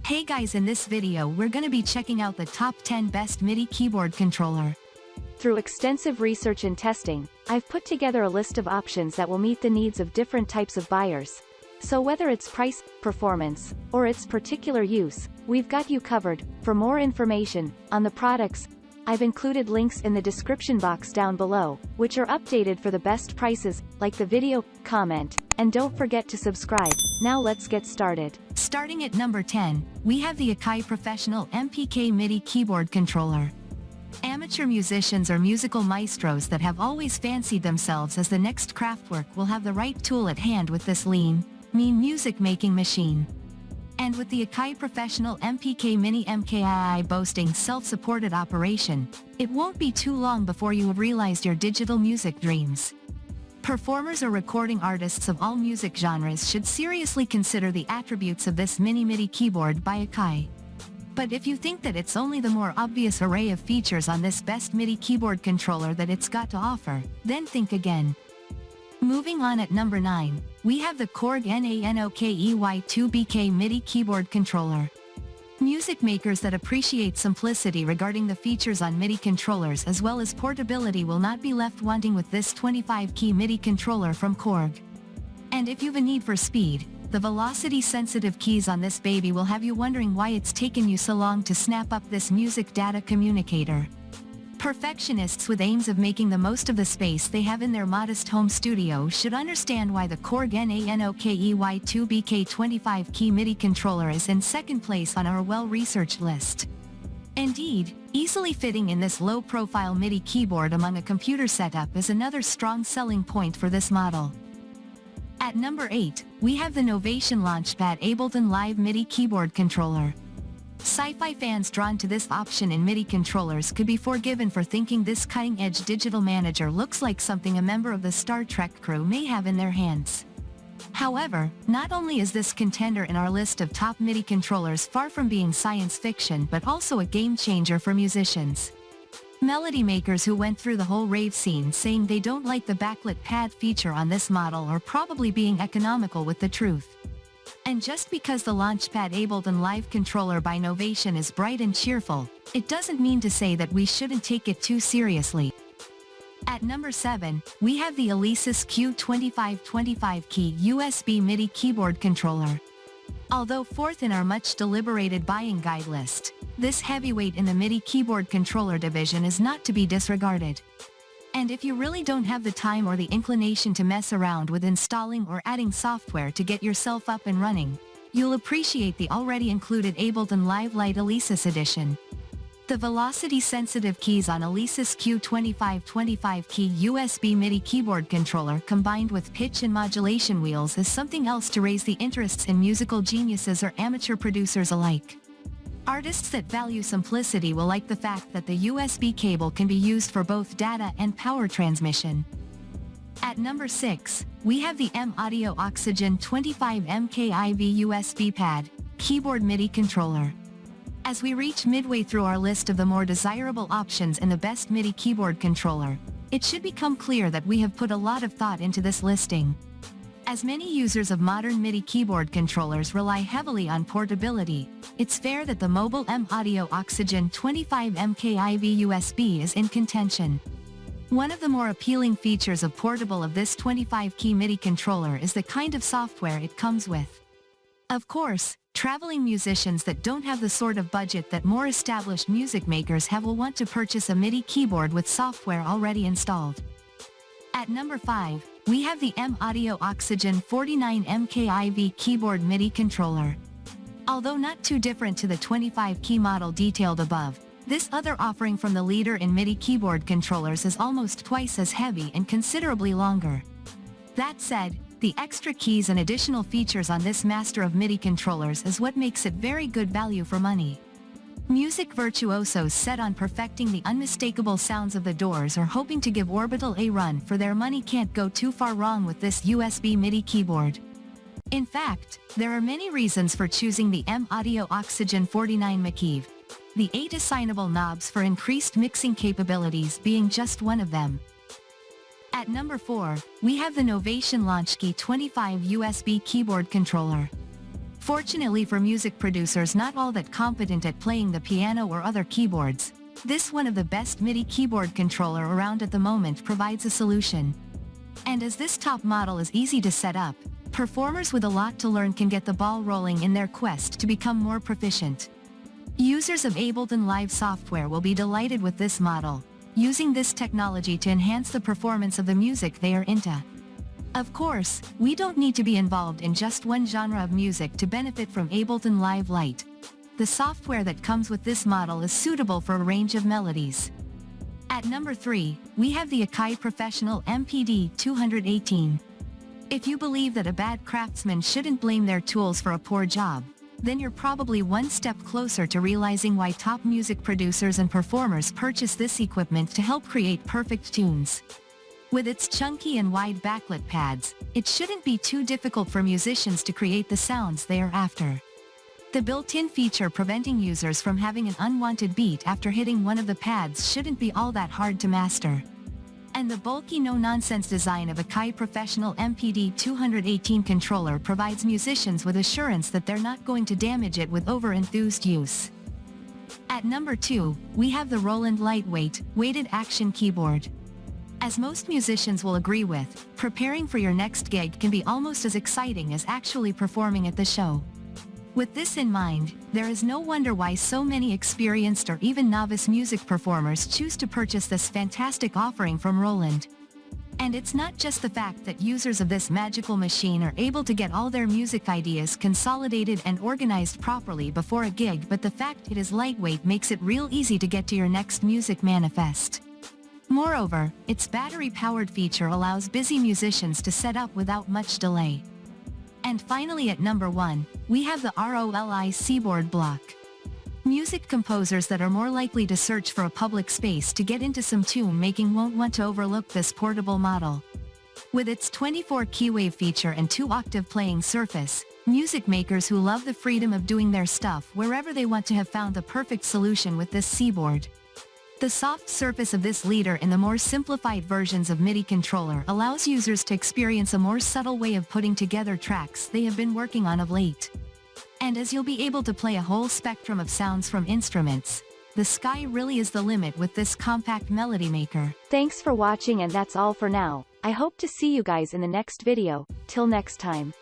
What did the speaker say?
Hey guys, in this video we're gonna be checking out the top 10 best MIDI keyboard controller. Through extensive research and testing, I've put together a list of options that will meet the needs of different types of buyers. So whether it's price, performance, or its particular use, we've got you covered. For more information on the products, I've included links in the description box down below, which are updated for the best prices. Like the video, comment, and don't forget to subscribe. Now let's get started. Starting at number 10, we have the Akai Professional MPD MIDI Keyboard Controller. Amateur musicians or musical maestros that have always fancied themselves as the next Kraftwerk will have the right tool at hand with this lean, mean music-making machine. And with the Akai Professional MPD Mini MKIV boasting self-supported operation, it won't be too long before you have realized your digital music dreams. Performers or recording artists of all music genres should seriously consider the attributes of this mini MIDI keyboard by Akai. But if you think that it's only the more obvious array of features on this best MIDI keyboard controller that it's got to offer, then think again. Moving on at number 9, we have the Korg MAudio2BK MIDI Keyboard Controller. Music makers that appreciate simplicity regarding the features on MIDI controllers as well as portability will not be left wanting with this 25-key MIDI controller from Korg. And if you've a need for speed, the velocity-sensitive keys on this baby will have you wondering why it's taken you so long to snap up this music data communicator. Perfectionists with aims of making the most of the space they have in their modest home studio should understand why the Korg MAudio2BK 25-key MIDI controller is in second place on our well-researched list. Indeed, easily fitting in this low-profile MIDI keyboard among a computer setup is another strong selling point for this model. At number 8, we have the Novation Launchpad Ableton Live MIDI Keyboard Controller. Sci-fi fans drawn to this option in MIDI controllers could be forgiven for thinking this cutting-edge digital manager looks like something a member of the Star Trek crew may have in their hands. However, not only is this contender in our list of top MIDI controllers far from being science fiction but also a game-changer for musicians. Melody makers who went through the whole rave scene saying they don't like the backlit pad feature on this model are probably being economical with the truth. And just because the Launchpad Ableton Live controller by Novation is bright and cheerful, it doesn't mean to say that we shouldn't take it too seriously. At number 7, we have the Alesis Q25 25-key USB MIDI Keyboard Controller. Although fourth in our much deliberated buying guide list, this heavyweight in the MIDI keyboard controller division is not to be disregarded. And if you really don't have the time or the inclination to mess around with installing or adding software to get yourself up and running, you'll appreciate the already included Ableton Live Lite Alesis edition. The velocity-sensitive keys on Alesis Q25 25-key USB MIDI keyboard controller combined with pitch and modulation wheels is something else to raise the interests in musical geniuses or amateur producers alike. Artists that value simplicity will like the fact that the USB cable can be used for both data and power transmission. At number 6, we have the MAudio Oxygen 25 MKIV USB Pad Keyboard MIDI Controller. As we reach midway through our list of the more desirable options in the best MIDI keyboard controller, it should become clear that we have put a lot of thought into this listing. As many users of modern MIDI keyboard controllers rely heavily on portability, it's fair that the mobile MAudio Oxygen 25 MKIV USB is in contention. One of the more appealing features of portable of this 25-key MIDI controller is the kind of software it comes with. Of course, traveling musicians that don't have the sort of budget that more established music makers have will want to purchase a MIDI keyboard with software already installed. At number 5, we have the MAudio Oxygen 49 MKIV Keyboard MIDI Controller. Although not too different to the 25-key model detailed above, this other offering from the leader in MIDI keyboard controllers is almost twice as heavy and considerably longer. That said, the extra keys and additional features on this master of MIDI controllers is what makes it very good value for money. Music virtuosos set on perfecting the unmistakable sounds of the Doors or hoping to give Orbital a run for their money can't go too far wrong with this USB MIDI keyboard. In fact, there are many reasons for choosing the MAudio Oxygen 49 MKIV, the 8 assignable knobs for increased mixing capabilities being just one of them. At number 4, we have the Novation Launch Key 25 USB Keyboard Controller. Fortunately for music producers not all that competent at playing the piano or other keyboards, this one of the best MIDI keyboard controller around at the moment provides a solution. And as this top model is easy to set up, performers with a lot to learn can get the ball rolling in their quest to become more proficient. Users of Ableton Live software will be delighted with this model, using this technology to enhance the performance of the music they are into. Of course, we don't need to be involved in just one genre of music to benefit from Ableton Live Lite. The software that comes with this model is suitable for a range of melodies. At number 3, we have the Akai Professional MPD 218. If you believe that a bad craftsman shouldn't blame their tools for a poor job, then you're probably one step closer to realizing why top music producers and performers purchase this equipment to help create perfect tunes. With its chunky and wide backlit pads, it shouldn't be too difficult for musicians to create the sounds they are after. The built-in feature preventing users from having an unwanted beat after hitting one of the pads shouldn't be all that hard to master. And the bulky no-nonsense design of Akai Professional MPD 218 controller provides musicians with assurance that they're not going to damage it with over-enthused use. At number 2, we have the Roland Lightweight, Weighted Action Keyboard. As most musicians will agree with, preparing for your next gig can be almost as exciting as actually performing at the show. With this in mind, there is no wonder why so many experienced or even novice music performers choose to purchase this fantastic offering from Roland. And it's not just the fact that users of this magical machine are able to get all their music ideas consolidated and organized properly before a gig, but the fact it is lightweight makes it real easy to get to your next music manifest. Moreover, its battery-powered feature allows busy musicians to set up without much delay. And finally at number 1, we have the Roland Seaboard Block. Music composers that are more likely to search for a public space to get into some tune making won't want to overlook this portable model. With its 24 keywave feature and 2-octave playing surface, music makers who love the freedom of doing their stuff wherever they want to have found the perfect solution with this Seaboard. The soft surface of this leader in the more simplified versions of MIDI controller allows users to experience a more subtle way of putting together tracks they have been working on of late. And as you'll be able to play a whole spectrum of sounds from instruments, the sky really is the limit with this compact melody maker. Thanks for watching, and that's all for now. I hope to see you guys in the next video. Till next time.